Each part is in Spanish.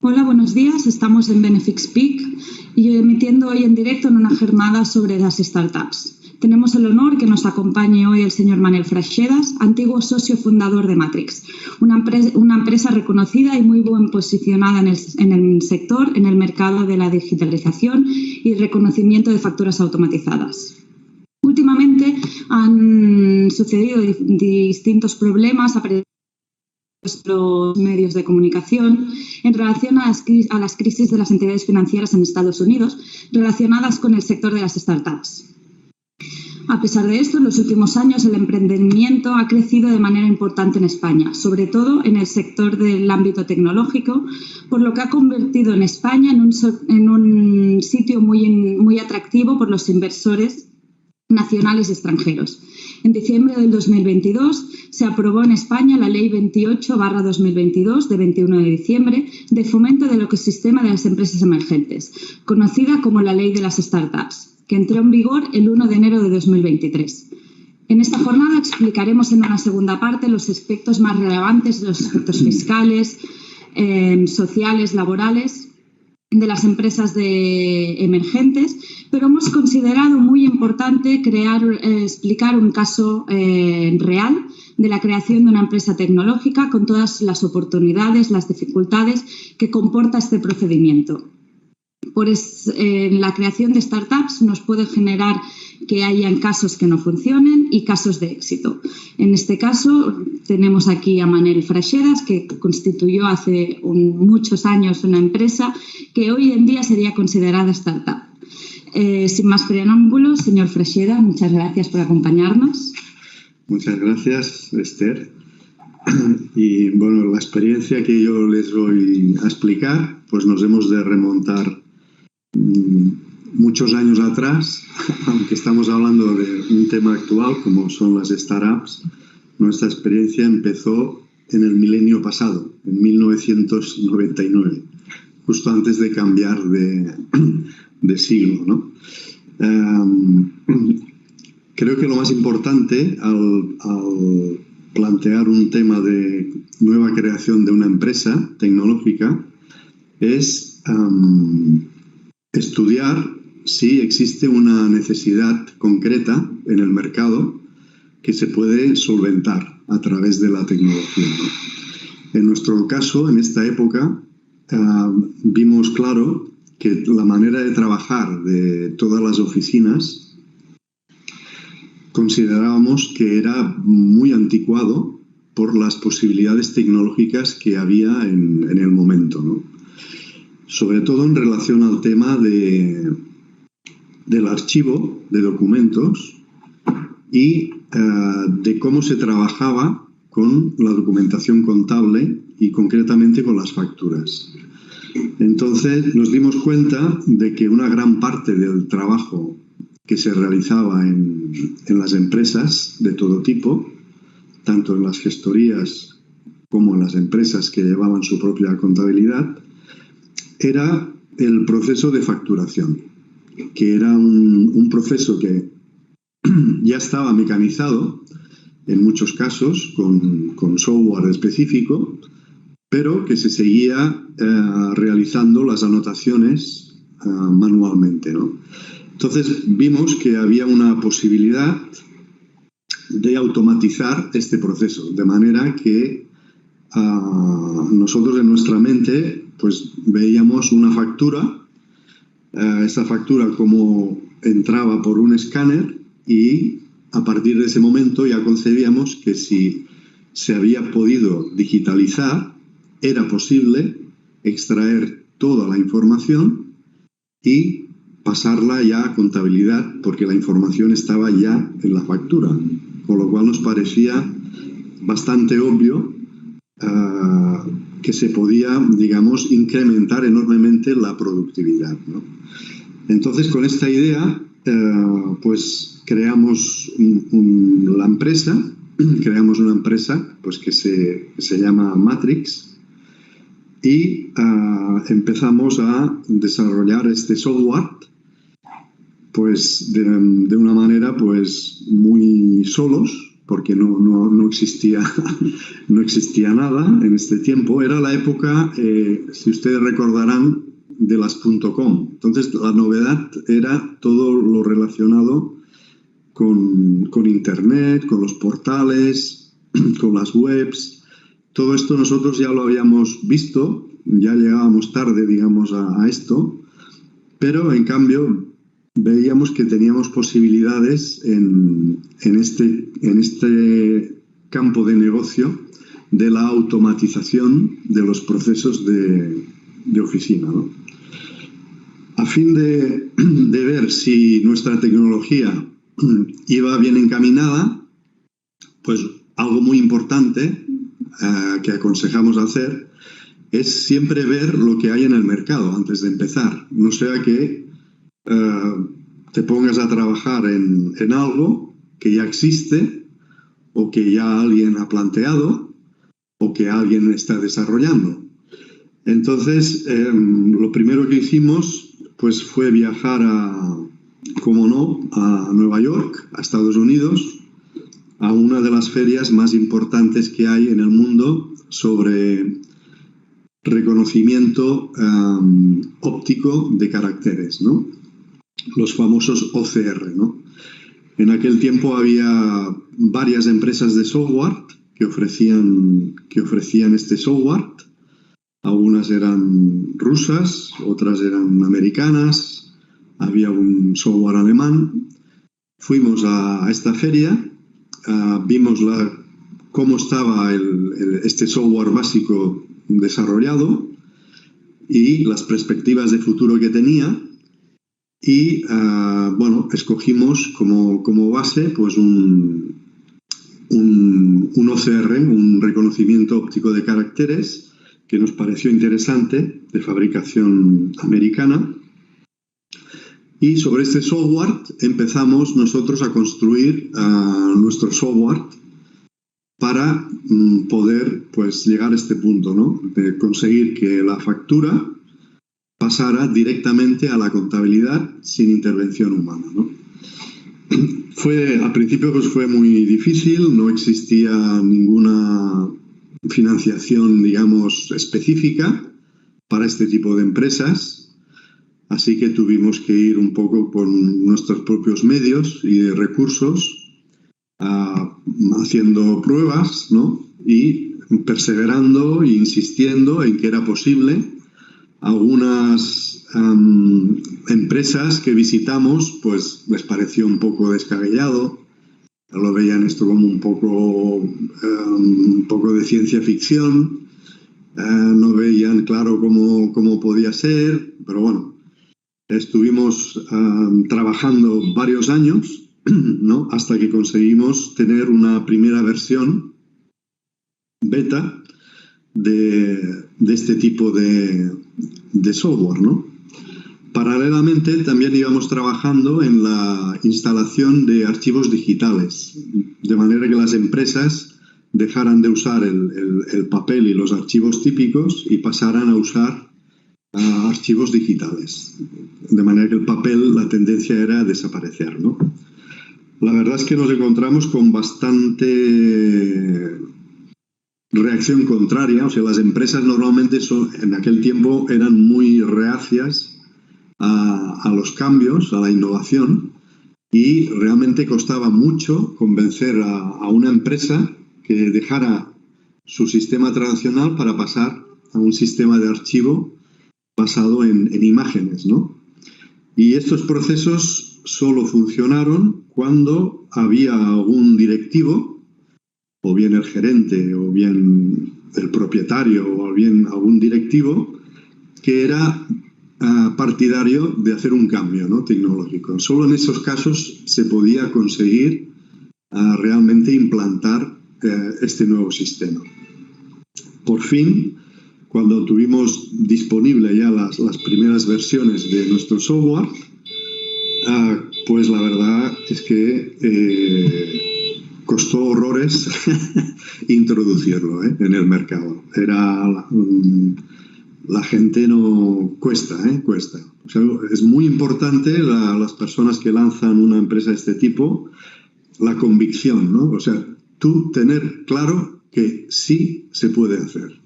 Hola, buenos días. Estamos en Benefix Peak y emitiendo hoy en directo en una jornada sobre las startups. Tenemos el honor que nos acompañe hoy el señor Manel Freixedas, antiguo socio fundador de Matrix, una empresa reconocida y muy bien posicionada en el sector, en el mercado de la digitalización y reconocimiento de facturas automatizadas. Últimamente han sucedido distintos problemas los medios de comunicación en relación a las crisis de las entidades financieras en Estados Unidos relacionadas con el sector de las startups. A pesar de esto, en los últimos años el emprendimiento ha crecido de manera importante en España, sobre todo en el sector del ámbito tecnológico, por lo que ha convertido en España en un sitio muy atractivo por los inversores nacionales y extranjeros. En diciembre del 2022 se aprobó en España la Ley 28/2022 de 21 de diciembre de fomento del ecosistema de las empresas emergentes, conocida como la Ley de las Startups, que entró en vigor el 1 de enero de 2023. En esta jornada explicaremos en una segunda parte los aspectos más relevantes, los aspectos fiscales, sociales, laborales de las empresas emergentes, pero hemos considerado muy importante explicar un caso real de la creación de una empresa tecnológica con todas las oportunidades, las dificultades que comporta este procedimiento. La creación de startups nos puede generar que hayan casos que no funcionen y casos de éxito. En este caso tenemos aquí a Manel Freixedas, que constituyó hace muchos años una empresa que hoy en día sería considerada startup. Sin más preámbulos, señor Freixedas, muchas gracias por acompañarnos. Muchas gracias, Esther. Y bueno, la experiencia que yo les voy a explicar, pues nos hemos de remontar muchos años atrás, aunque estamos hablando de un tema actual como son las startups. Nuestra experiencia empezó en el milenio pasado, en 1999, justo antes de cambiar de siglo, ¿no? Creo que lo más importante al plantear un tema de nueva creación de una empresa tecnológica es estudiar si existe una necesidad concreta en el mercado que se puede solventar a través de la tecnología, ¿no? En nuestro caso, en esta época, vimos claro que la manera de trabajar de todas las oficinas considerábamos que era muy anticuado por las posibilidades tecnológicas que había en el momento, ¿no? Sobre todo en relación al tema del archivo de documentos y de cómo se trabajaba con la documentación contable y concretamente con las facturas. Entonces nos dimos cuenta de que una gran parte del trabajo que se realizaba en las empresas de todo tipo, tanto en las gestorías como en las empresas que llevaban su propia contabilidad, era el proceso de facturación, que era un proceso que ya estaba mecanizado en muchos casos con software específico, pero que se seguía realizando las anotaciones manualmente, ¿no? Entonces vimos que había una posibilidad de automatizar este proceso, de manera que nosotros en nuestra mente pues veíamos una factura, esa factura como entraba por un escáner y a partir de ese momento ya concebíamos que si se había podido digitalizar era posible extraer toda la información y pasarla ya a contabilidad porque la información estaba ya en la factura, con lo cual nos parecía bastante obvio que se podía, digamos, incrementar enormemente la productividad, ¿no? Entonces, con esta idea, pues creamos la empresa, creamos una empresa pues, que se llama Matrix y empezamos a desarrollar este software pues de una manera pues muy solos, porque no existía, no existía nada en este tiempo. Era la época, si ustedes recordarán, de las .com. Entonces, la novedad era todo lo relacionado con Internet, con los portales, con las webs. Todo esto nosotros ya lo habíamos visto, ya llegábamos tarde, digamos, a esto, pero en cambio veíamos que teníamos posibilidades en este campo de negocio de la automatización de los procesos de oficina, ¿no? A fin de ver si nuestra tecnología iba bien encaminada, pues algo muy importante que aconsejamos hacer es siempre ver lo que hay en el mercado antes de empezar. No sea que te pongas a trabajar en algo que ya existe o que ya alguien ha planteado o que alguien está desarrollando. Entonces, lo primero que hicimos pues fue viajar a Nueva York, a Estados Unidos, a una de las ferias más importantes que hay en el mundo sobre reconocimiento óptico de caracteres, ¿no? Los famosos OCR, ¿no? En aquel tiempo había varias empresas de software que ofrecían este software. Algunas eran rusas, otras eran americanas, había un software alemán. Fuimos a esta feria, vimos cómo estaba este software básico desarrollado y las perspectivas de futuro que tenía. Y, escogimos como base pues un OCR, un reconocimiento óptico de caracteres, que nos pareció interesante, de fabricación americana. Y sobre este software empezamos nosotros a construir nuestro software para poder pues, llegar a este punto, ¿no? De conseguir que la factura pasara directamente a la contabilidad sin intervención humana, ¿no? Al principio pues, fue muy difícil, no existía ninguna financiación, digamos, específica para este tipo de empresas, así que tuvimos que ir un poco con nuestros propios medios y recursos, haciendo pruebas, ¿no? Y perseverando e insistiendo en que era posible. Algunas empresas que visitamos pues les pareció un poco descabellado, lo veían esto como un poco de ciencia ficción, no veían claro cómo podía ser, pero bueno, estuvimos trabajando varios años, ¿no? Hasta que conseguimos tener una primera versión beta de este tipo de software, ¿no? Paralelamente también íbamos trabajando en la instalación de archivos digitales, de manera que las empresas dejaran de usar el papel y los archivos típicos y pasaran a usar archivos digitales. De manera que el papel, la tendencia era a desaparecer, ¿no? La verdad es que nos encontramos con bastante reacción contraria. O sea, las empresas normalmente en aquel tiempo eran muy reacias a los cambios, a la innovación, y realmente costaba mucho convencer a una empresa que dejara su sistema tradicional para pasar a un sistema de archivo basado en imágenes, ¿no? Y estos procesos solo funcionaron cuando había algún directivo, o bien el gerente, o bien el propietario, o bien algún directivo, que era partidario de hacer un cambio, ¿no? Tecnológico. Solo en esos casos se podía conseguir realmente implantar este nuevo sistema. Por fin, cuando tuvimos disponible ya las primeras versiones de nuestro software, pues la verdad es que costó horrores introducirlo en el mercado. La gente no cuesta. O sea, es muy importante las personas que lanzan una empresa de este tipo, la convicción, ¿no? O sea, tú tener claro que sí se puede hacer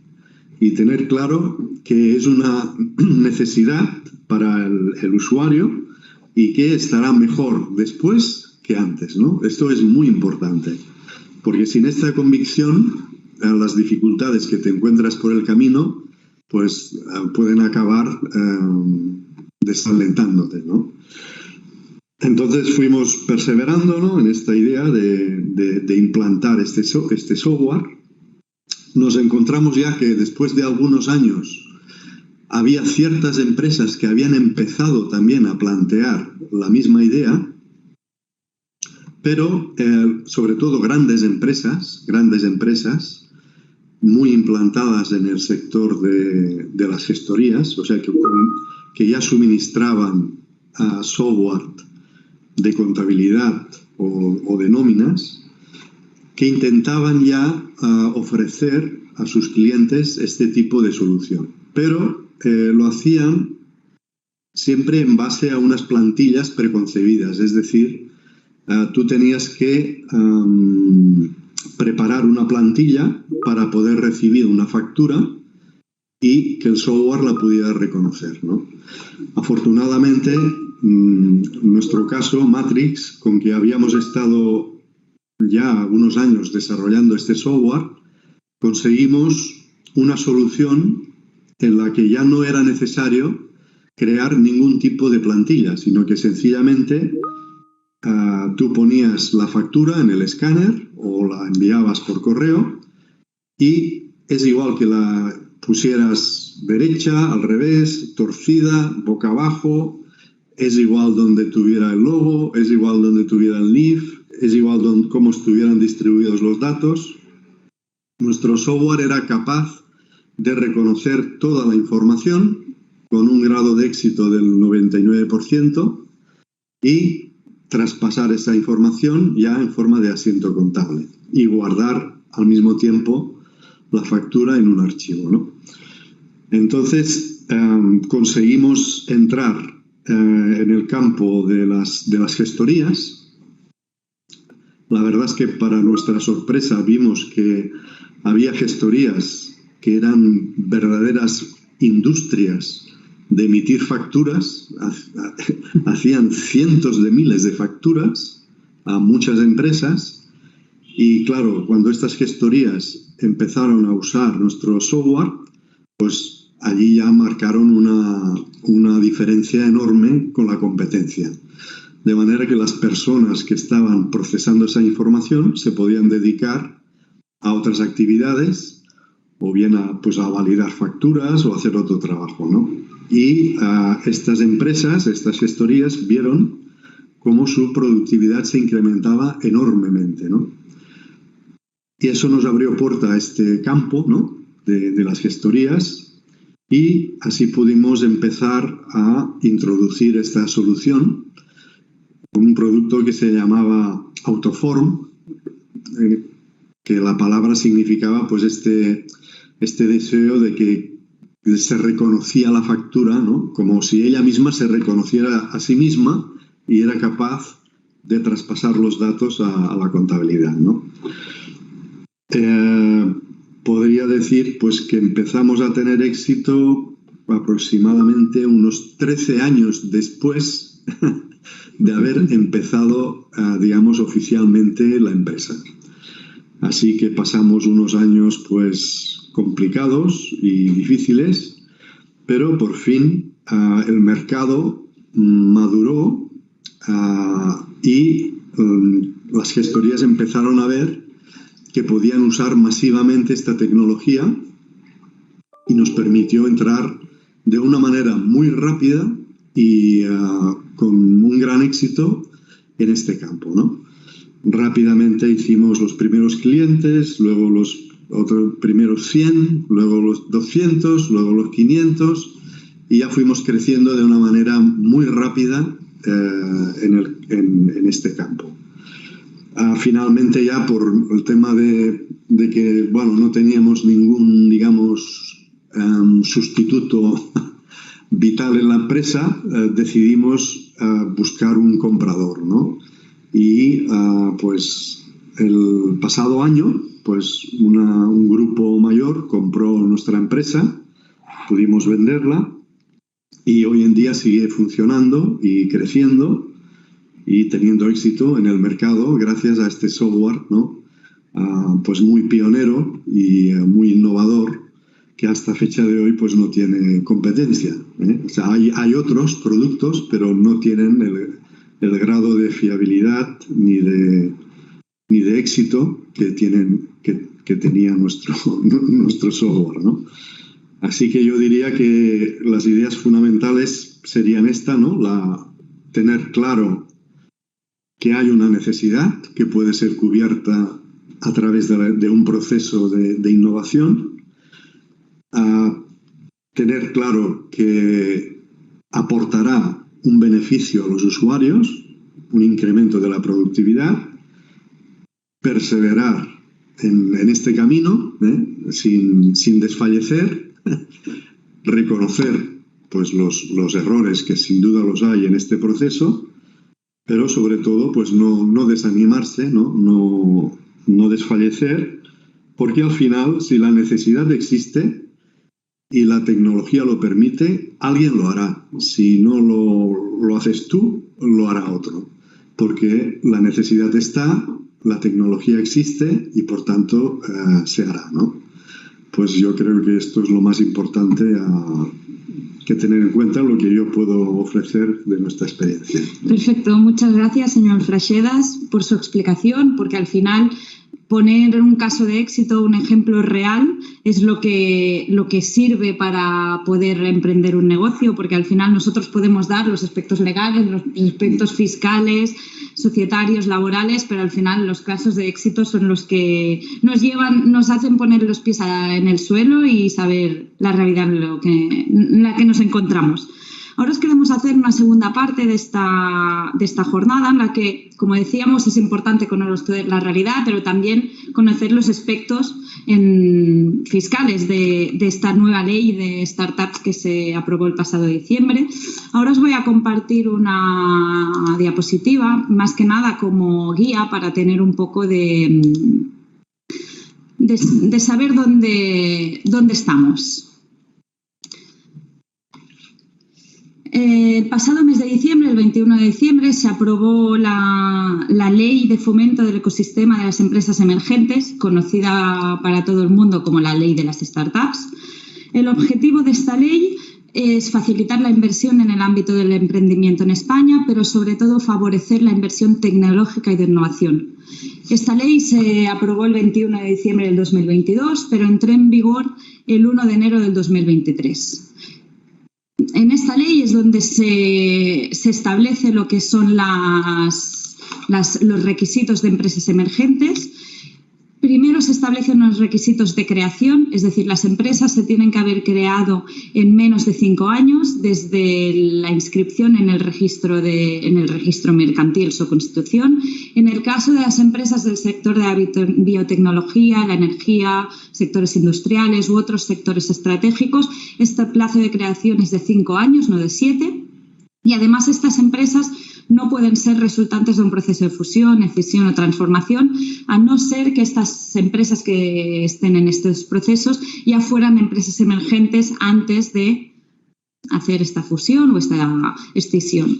y tener claro que es una necesidad para el usuario y que estará mejor después que antes, ¿no? Esto es muy importante, porque sin esta convicción, las dificultades que te encuentras por el camino, pues pueden acabar desalentándote, ¿no? Entonces fuimos perseverando, ¿no?, en esta idea de implantar este software. Nos encontramos ya que después de algunos años había ciertas empresas que habían empezado también a plantear la misma idea, pero sobre todo grandes empresas muy implantadas en el sector de las gestorías, o sea, que ya suministraban software de contabilidad o de nóminas, que intentaban ya ofrecer a sus clientes este tipo de solución. Pero lo hacían siempre en base a unas plantillas preconcebidas, es decir, tú tenías que preparar una plantilla para poder recibir una factura y que el software la pudiera reconocer, ¿no? Afortunadamente, en nuestro caso, Matrix, con que habíamos estado ya unos años desarrollando este software, conseguimos una solución en la que ya no era necesario crear ningún tipo de plantilla, sino que sencillamente tú ponías la factura en el escáner o la enviabas por correo y es igual que la pusieras derecha, al revés, torcida, boca abajo, es igual donde tuviera el logo, es igual donde tuviera el NIF, es igual cómo estuvieran distribuidos los datos. Nuestro software era capaz de reconocer toda la información con un grado de éxito del 99% y traspasar esa información ya en forma de asiento contable y guardar al mismo tiempo la factura en un archivo, ¿no? Entonces conseguimos entrar en el campo de las gestorías. La verdad es que para nuestra sorpresa vimos que había gestorías que eran verdaderas industrias de emitir facturas, hacían cientos de miles de facturas a muchas empresas y claro, cuando estas gestorías empezaron a usar nuestro software, pues allí ya marcaron una diferencia enorme con la competencia. De manera que las personas que estaban procesando esa información se podían dedicar a otras actividades o bien a validar facturas o hacer otro trabajo, ¿no? Y estas empresas, estas gestorías, vieron cómo su productividad se incrementaba enormemente, ¿no? Y eso nos abrió puerta a este campo, ¿no?, de las gestorías y así pudimos empezar a introducir esta solución con un producto que se llamaba Autoform, que la palabra significaba pues este deseo de que se reconocía la factura, ¿no?, como si ella misma se reconociera a sí misma y era capaz de traspasar los datos a la contabilidad, ¿no? Podría decir pues que empezamos a tener éxito aproximadamente unos 13 años después de haber empezado, digamos, oficialmente la empresa. Así que pasamos unos años pues complicados y difíciles, pero por fin el mercado maduró y las gestorías empezaron a ver que podían usar masivamente esta tecnología y nos permitió entrar de una manera muy rápida y con un gran éxito en este campo, ¿no? Rápidamente hicimos los primeros clientes, luego los otros primeros 100, luego los 200, luego los 500 y ya fuimos creciendo de una manera muy rápida en este campo. Finalmente ya por el tema de que no teníamos ningún, digamos, sustituto vital en la empresa, decidimos buscar un comprador, ¿no? Y el pasado año, pues un grupo mayor compró nuestra empresa, pudimos venderla y hoy en día sigue funcionando y creciendo y teniendo éxito en el mercado gracias a este software, ¿no? Pues muy pionero y muy innovador, que hasta fecha de hoy pues no tiene competencia, ¿eh? O sea, hay otros productos, pero no tienen el grado de fiabilidad ni de éxito que tenía nuestro software, ¿no? Así que yo diría que las ideas fundamentales serían esta, ¿no? Tener claro que hay una necesidad que puede ser cubierta a través de un proceso de innovación, tener claro que aportará un beneficio a los usuarios, un incremento de la productividad, perseverar en este camino, sin desfallecer, reconocer pues los errores que sin duda los hay en este proceso, pero sobre todo pues no desanimarse, no desfallecer, porque al final, si la necesidad existe y la tecnología lo permite, alguien lo hará. Si no lo haces tú, lo hará otro, porque la necesidad está, la tecnología existe y por tanto se hará, ¿no? Pues yo creo que esto es lo más importante que tener en cuenta, lo que yo puedo ofrecer de nuestra experiencia. Perfecto, muchas gracias, señor Freixedas, por su explicación, porque al final poner un caso de éxito, un ejemplo real, es lo que sirve para poder emprender un negocio, porque al final nosotros podemos dar los aspectos legales, los aspectos fiscales, societarios, laborales, pero al final los casos de éxito son los que nos hacen poner los pies en el suelo y saber la realidad en la que nos encontramos. Ahora os queremos hacer una segunda parte de esta jornada en la que, como decíamos, es importante conocer la realidad, pero también conocer los aspectos fiscales de esta nueva ley de startups que se aprobó el pasado diciembre. Ahora os voy a compartir una diapositiva, más que nada como guía para tener un poco de saber dónde estamos. El pasado mes de diciembre, el 21 de diciembre, se aprobó la Ley de Fomento del Ecosistema de las Empresas Emergentes, conocida para todo el mundo como la Ley de las Startups. El objetivo de esta ley es facilitar la inversión en el ámbito del emprendimiento en España, pero sobre todo favorecer la inversión tecnológica y de innovación. Esta ley se aprobó el 21 de diciembre del 2022, pero entró en vigor el 1 de enero del 2023. En esta ley es donde se establece lo que son los requisitos de empresas emergentes. Primero se establecen los requisitos de creación, es decir, las empresas se tienen que haber creado en menos de 5 años desde la inscripción en el registro mercantil, su constitución. En el caso de las empresas del sector de la biotecnología, la energía, sectores industriales u otros sectores estratégicos, este plazo de creación es de 5 años, no de 7. Y además estas empresas no pueden ser resultantes de un proceso de fusión, escisión o transformación, a no ser que estas empresas que estén en estos procesos ya fueran empresas emergentes antes de hacer esta fusión o esta escisión.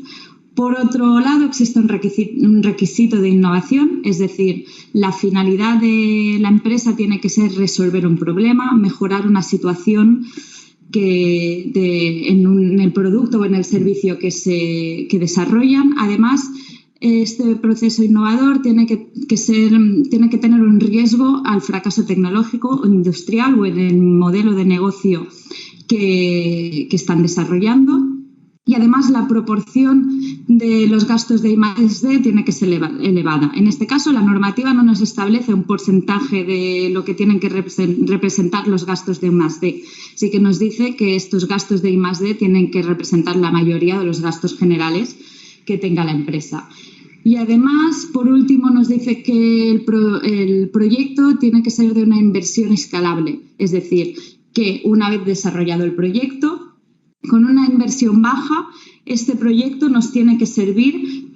Por otro lado, existe un requisito de innovación, es decir, la finalidad de la empresa tiene que ser resolver un problema, mejorar una situación en el producto o en el servicio que desarrollan. Además, este proceso innovador tiene que tener un riesgo al fracaso tecnológico o industrial o en el modelo de negocio que están desarrollando. Y además la proporción de los gastos de I+D tiene que ser elevada. En este caso, la normativa no nos establece un porcentaje de lo que tienen que representar los gastos de I+D. Sí que nos dice que estos gastos de I+D tienen que representar la mayoría de los gastos generales que tenga la empresa. Y además, por último, nos dice que el proyecto tiene que ser de una inversión escalable. Es decir, que una vez desarrollado el proyecto, Con una inversión baja, este proyecto nos tiene que servir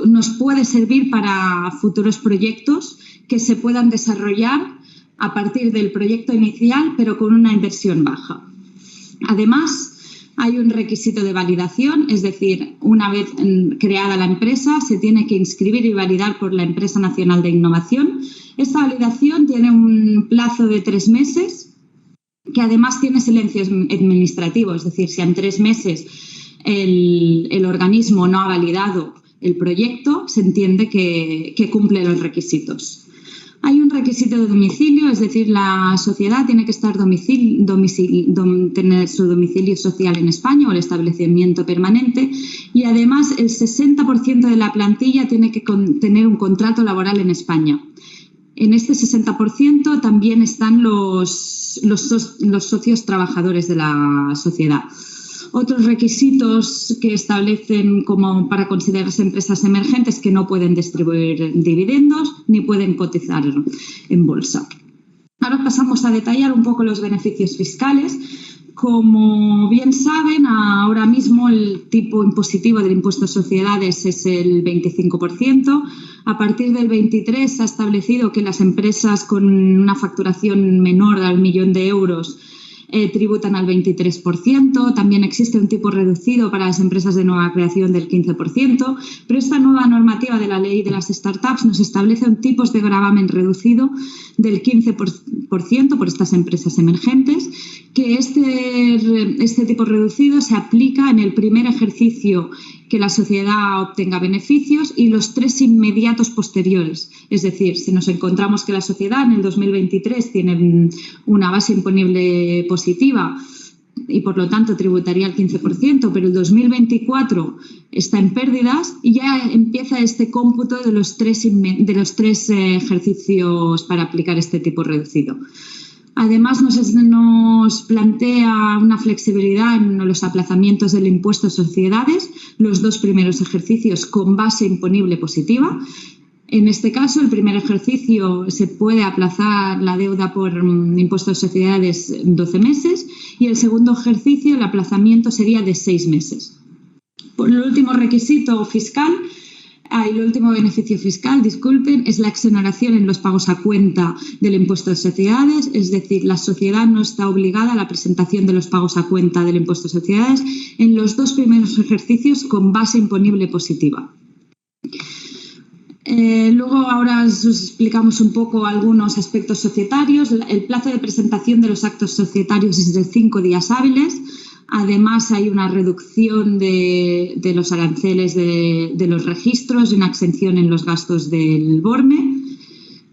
nos puede servir para futuros proyectos que se puedan desarrollar a partir del proyecto inicial, pero con una inversión baja. Además, hay un requisito de validación, es decir, una vez creada la empresa, se tiene que inscribir y validar por la Empresa Nacional de Innovación. Esta validación tiene un plazo de 3 meses, que además tiene silencio administrativo, es decir, si en 3 meses el organismo no ha validado el proyecto, se entiende que cumple los requisitos. Hay un requisito de domicilio, es decir, la sociedad tiene que estar tener su domicilio social en España o el establecimiento permanente, y además el 60% de la plantilla tiene que tener un contrato laboral en España. En este 60% también están los socios trabajadores de la sociedad. Otros requisitos que establecen como para considerarse empresas emergentes, que no pueden distribuir dividendos ni pueden cotizar en bolsa. Ahora pasamos a detallar un poco los beneficios fiscales. Como bien saben, ahora mismo el tipo impositivo del impuesto a sociedades es el 25%. A partir del 23 se ha establecido que las empresas con una facturación menor al 1 millón de euros tributan al 23%. También existe un tipo reducido para las empresas de nueva creación del 15%, pero esta nueva normativa de la ley de las startups nos establece un tipo de gravamen reducido del 15% por estas empresas emergentes, que este tipo reducido se aplica en el primer ejercicio que la sociedad obtenga beneficios y los 3 inmediatos posteriores. Es decir, si nos encontramos que la sociedad en el 2023 tiene una base imponible positiva y por lo tanto tributaría el 15%, pero el 2024 está en pérdidas y ya empieza este cómputo de los tres ejercicios para aplicar este tipo reducido. Además, nos plantea una flexibilidad en los aplazamientos del impuesto a sociedades, los 2 primeros ejercicios con base imponible positiva. En este caso, el primer ejercicio se puede aplazar la deuda por impuesto a sociedades 12 meses y el segundo ejercicio, el aplazamiento sería de 6 meses. Por el último requisito fiscal, el último beneficio fiscal, es la exoneración en los pagos a cuenta del impuesto de sociedades, es decir, la sociedad no está obligada a la presentación de los pagos a cuenta del impuesto de sociedades en los 2 primeros ejercicios con base imponible positiva. Luego ahora os explicamos un poco algunos aspectos societarios. El plazo de presentación de los actos societarios es de 5 días hábiles. Además, hay una reducción de los aranceles de los registros y una exención en los gastos del BORME.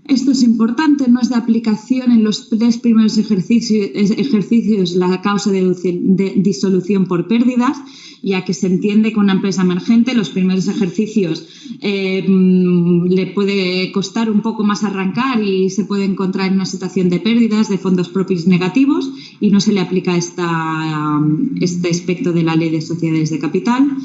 Esto es importante, no es de aplicación en los 3 primeros ejercicios la causa de disolución por pérdidas, ya que se entiende que una empresa emergente los primeros ejercicios le puede costar un poco más arrancar y se puede encontrar en una situación de pérdidas de fondos propios negativos y no se le aplica este aspecto de la Ley de Sociedades de Capital.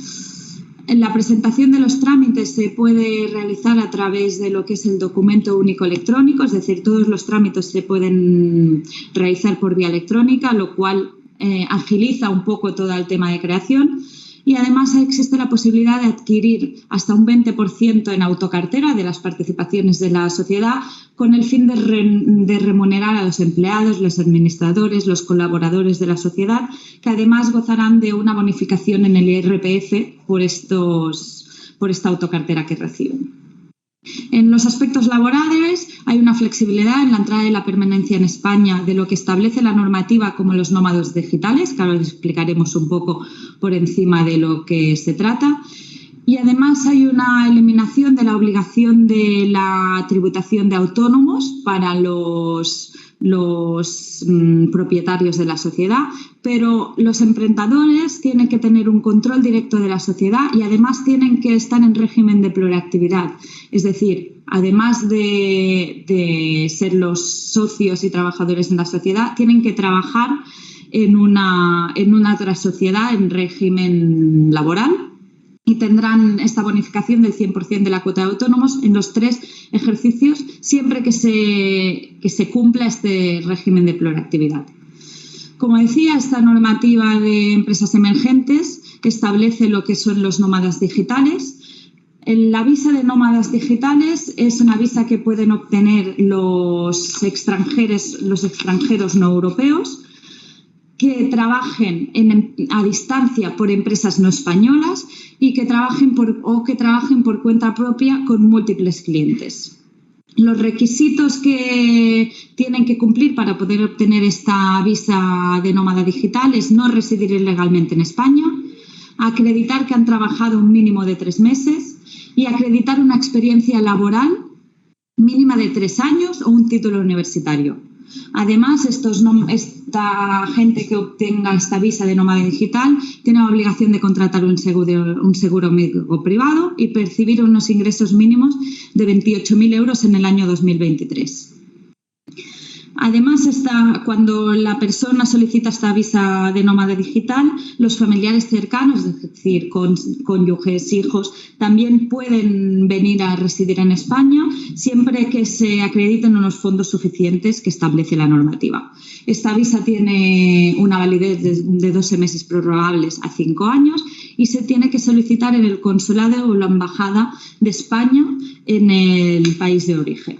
La presentación de los trámites se puede realizar a través de lo que es el documento único electrónico, es decir, todos los trámites se pueden realizar por vía electrónica, lo cual agiliza un poco todo el tema de creación. Y además existe la posibilidad de adquirir hasta un 20% en autocartera de las participaciones de la sociedad con el fin de remunerar a los empleados, los administradores, los colaboradores de la sociedad, que además gozarán de una bonificación en el IRPF por esta autocartera que reciben. En los aspectos laborales hay una flexibilidad en la entrada y la permanencia en España de lo que establece la normativa como los nómadas digitales, que ahora les explicaremos un poco por encima de lo que se trata. Y además hay una eliminación de la obligación de la tributación de autónomos para los propietarios de la sociedad, pero los emprendedores tienen que tener un control directo de la sociedad y además tienen que estar en régimen de pluriactividad. Es decir, además de ser los socios y trabajadores de la sociedad, tienen que trabajar en una otra sociedad en régimen laboral y tendrán esta bonificación del 100% de la cuota de autónomos en los 3 ejercicios siempre que se cumpla este régimen de pluriactividad. Como decía, esta normativa de empresas emergentes establece lo que son los nómadas digitales. La visa de nómadas digitales es una visa que pueden obtener los extranjeros no europeos que trabajen a distancia por empresas no españolas y que trabajen por cuenta propia con múltiples clientes. Los requisitos que tienen que cumplir para poder obtener esta visa de nómada digital es no residir ilegalmente en España, acreditar que han trabajado un mínimo de 3 meses y acreditar una experiencia laboral mínima de 3 años o un título universitario. Además, esta gente que obtenga esta visa de nómada digital tiene la obligación de contratar un seguro médico privado y percibir unos ingresos mínimos de 28.000 euros en el año 2023. Además, cuando la persona solicita esta visa de nómada digital, los familiares cercanos, es decir, cónyuges, hijos, también pueden venir a residir en España siempre que se acrediten unos fondos suficientes que establece la normativa. Esta visa tiene una validez de 12 meses prorrogables a 5 años y se tiene que solicitar en el consulado o la embajada de España en el país de origen.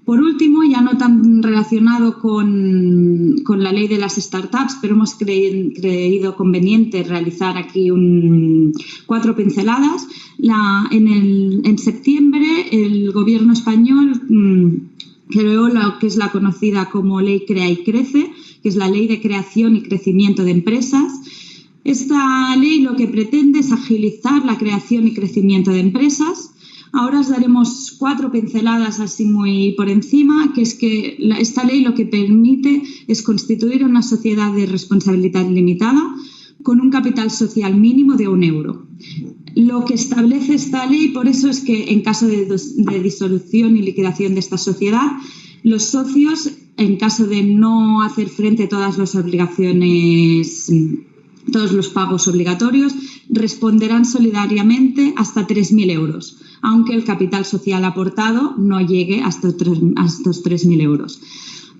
Por último, ya no tan relacionado con la ley de las startups, pero hemos creído conveniente realizar aquí 4 pinceladas. En septiembre, el Gobierno español creó lo que es la conocida como Ley Crea y Crece, que es la Ley de Creación y Crecimiento de Empresas. Esta ley lo que pretende es agilizar la creación y crecimiento de empresas. Ahora os daremos 4 pinceladas así muy por encima, que es que esta ley lo que permite es constituir una sociedad de responsabilidad limitada con un capital social mínimo de 1 euro. Lo que establece esta ley, por eso, es que en caso de disolución y liquidación de esta sociedad, los socios, en caso de no hacer frente a todas las obligaciones, todos los pagos obligatorios, responderán solidariamente hasta 3.000 euros, aunque el capital social aportado no llegue a estos 3.000 euros.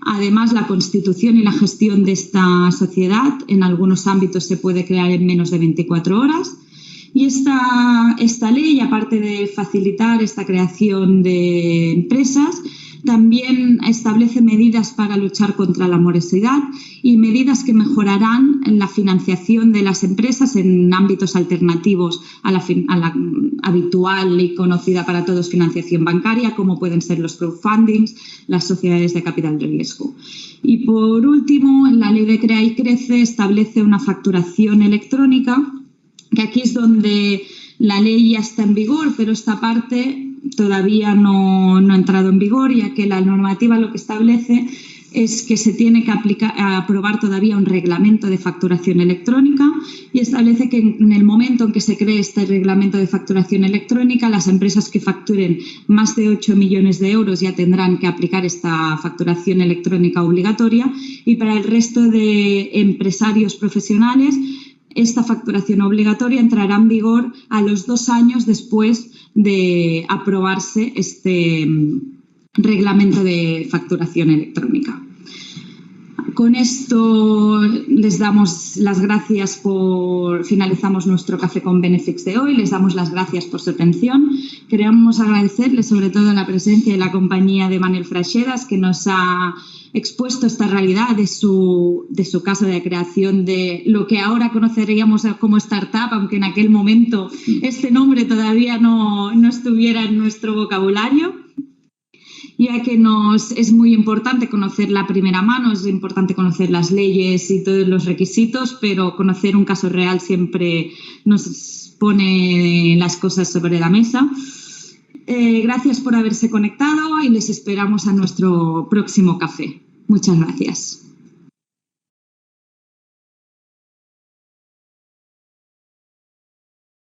Además, la constitución y la gestión de esta sociedad en algunos ámbitos se puede crear en menos de 24 horas. Y esta ley, aparte de facilitar esta creación de empresas, también establece medidas para luchar contra la morosidad y medidas que mejorarán la financiación de las empresas en ámbitos alternativos a la habitual y conocida para todos financiación bancaria, como pueden ser los crowdfundings, las sociedades de capital de riesgo. Y por último, la Ley de Crea y Crece establece una facturación electrónica, que aquí es donde la ley ya está en vigor, pero esta parte todavía no ha entrado en vigor, ya que la normativa lo que establece es que se tiene que aprobar todavía un reglamento de facturación electrónica y establece que en el momento en que se cree este reglamento de facturación electrónica, las empresas que facturen más de 8 millones de euros ya tendrán que aplicar esta facturación electrónica obligatoria, y para el resto de empresarios profesionales esta facturación obligatoria entrará en vigor a los 2 años después de aprobarse este reglamento de facturación electrónica. Con esto les damos las gracias finalizamos nuestro Café con Benefix de hoy, les damos las gracias por su atención. Queremos agradecerles sobre todo la presencia de la compañía de Manuel Freixedas, que nos ha expuesto esta realidad de su caso de creación de lo que ahora conoceríamos como startup, aunque en aquel momento este nombre todavía no estuviera en nuestro vocabulario, ya que es muy importante conocer la primera mano, es importante conocer las leyes y todos los requisitos, pero conocer un caso real siempre nos pone las cosas sobre la mesa. Gracias por haberse conectado y les esperamos a nuestro próximo café. Muchas gracias.